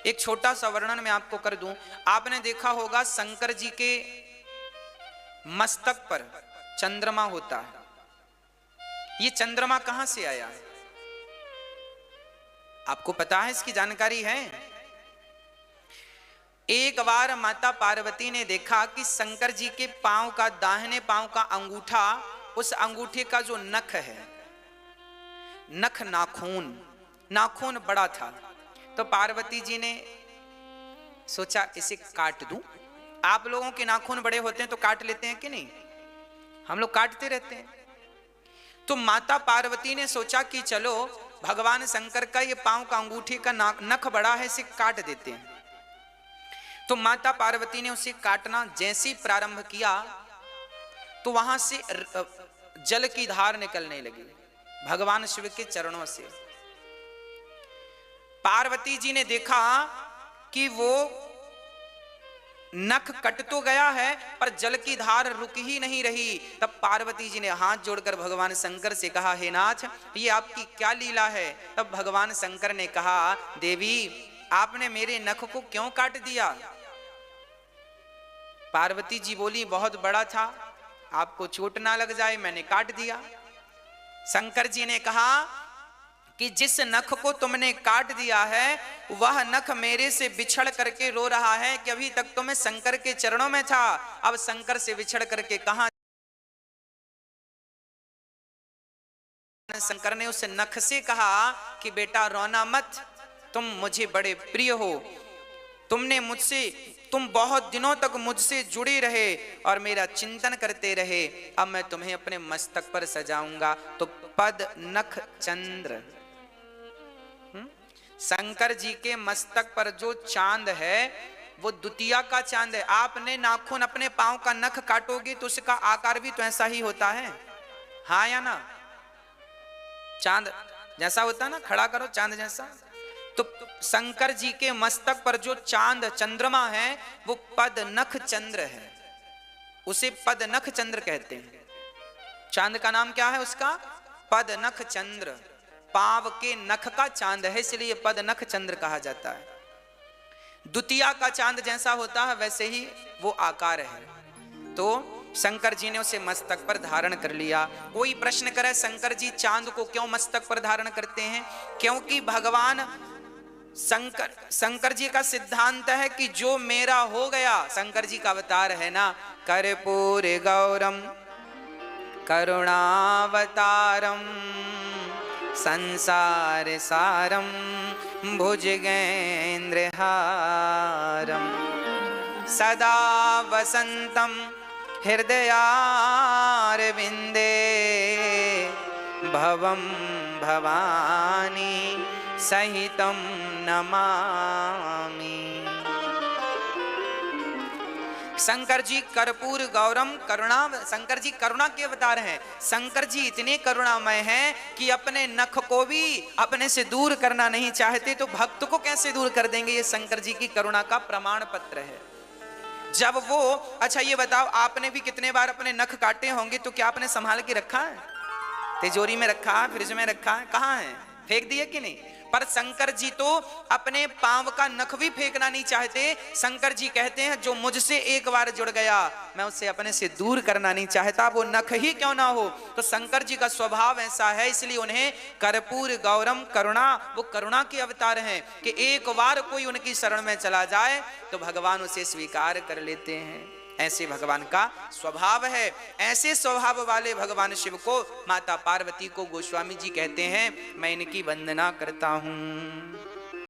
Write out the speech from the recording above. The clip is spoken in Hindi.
एक छोटा सा वर्णन मैं आपको कर दूं। आपने देखा होगा शंकर जी के मस्तक पर चंद्रमा होता है। ये चंद्रमा कहां से आया है, आपको पता है? इसकी जानकारी है? एक बार माता पार्वती ने देखा कि शंकर जी के पांव का, दाहिने पांव का अंगूठा, उस अंगूठे का जो नख है, नख नाखून बड़ा था। तो पार्वती जी ने सोचा इसे काट दूं। आप लोगों के नाखून बड़े होते हैं तो काट लेते हैं कि नहीं? हम लोग काटते रहते हैं। तो माता पार्वती ने सोचा कि चलो भगवान शंकर का ये पांव का अंगूठे का नख बड़ा है, इसे काट देते हैं। तो माता पार्वती ने उसे काटना जैसे ही प्रारंभ किया तो वहां से जल की धार निकलने लगी भगवान शिव के चरणों से। पार्वती जी ने देखा कि वो नख कट तो गया है पर जल की धार रुक ही नहीं रही। तब पार्वती जी ने हाथ जोड़कर भगवान शंकर से कहा, हे नाथ, ये आपकी क्या लीला है? तब भगवान शंकर ने कहा, देवी आपने मेरे नख को क्यों काट दिया? पार्वती जी बोली, बहुत बड़ा था, आपको चोट ना लग जाए, मैंने काट दिया। शंकर जी ने कहा कि जिस नख को तुमने काट दिया है वह नख मेरे से बिछड़ करके रो रहा है कि अभी तक तो मैं शंकर के चरणों में था, अब शंकर से बिछड़ करके कहां। शंकर ने उस नख से कहा कि बेटा रोना मत, तुम मुझे बड़े प्रिय हो, तुम बहुत दिनों तक मुझसे जुड़े रहे और मेरा चिंतन करते रहे, अब मैं तुम्हें अपने मस्तक पर सजाऊंगा। तो पद नख चंद्र, शंकर जी के मस्तक पर जो चांद है वो द्वितीया का चांद है। आपने नाखून अपने पांव का नख काटोगे तो उसका आकार भी तो ऐसा ही होता है, हाँ या ना? चांद जैसा होता है ना, खड़ा करो चांद जैसा। तो शंकर जी के मस्तक पर जो चांद चंद्रमा है वो पद नख चंद्र है, उसे पद नख चंद्र कहते हैं। चांद का नाम क्या है उसका? पद नख चंद्र। पांव के नख का चांद है, इसलिए पद नख चंद्र कहा जाता है। द्वितीया का चांद जैसा होता है वैसे ही वो आकार है। तो शंकर जी ने उसे मस्तक पर धारण कर लिया। कोई प्रश्न करे शंकर जी चांद को क्यों मस्तक पर धारण करते हैं? क्योंकि भगवान शंकर जी का सिद्धांत है कि जो मेरा हो गया, शंकर जी का अवतार है ना, कर्पूर गौरम करुणावतारम संसार सारम भुजगेंद्र हारम सदा वसंतम हृदयारविंदे भवम भवानी सहितम नमामि। शंकर जी कर्पूर गौरम करुणा, शंकर जी करुणा के अवतार हैं। शंकर जी इतने करुणामय हैं कि अपने नख को भी अपने से दूर करना नहीं चाहते, तो भक्त को कैसे दूर कर देंगे? ये शंकर जी की करुणा का प्रमाण पत्र है। जब वो, अच्छा ये बताओ, आपने भी कितने बार अपने नख काटे होंगे, तो क्या आपने संभाल के रखा है? तिजोरी में रखा है, फ्रिज में रखा है, कहाँ है? फेंक दिए कि नहीं? पर शंकर जी तो अपने पांव का नख भी फेंकना नहीं चाहते। शंकर जी कहते हैं जो मुझसे एक बार जुड़ गया मैं उसे अपने से दूर करना नहीं चाहता, वो नख ही क्यों ना हो। तो शंकर जी का स्वभाव ऐसा है, इसलिए उन्हें कर्पूर गौरम करुणा, वो करुणा के अवतार हैं कि एक बार कोई उनकी शरण में चला जाए तो भगवान उसे स्वीकार कर लेते हैं। ऐसे भगवान का स्वभाव है। ऐसे स्वभाव वाले भगवान शिव को माता पार्वती को गोस्वामी जी कहते हैं मैं इनकी वंदना करता हूं।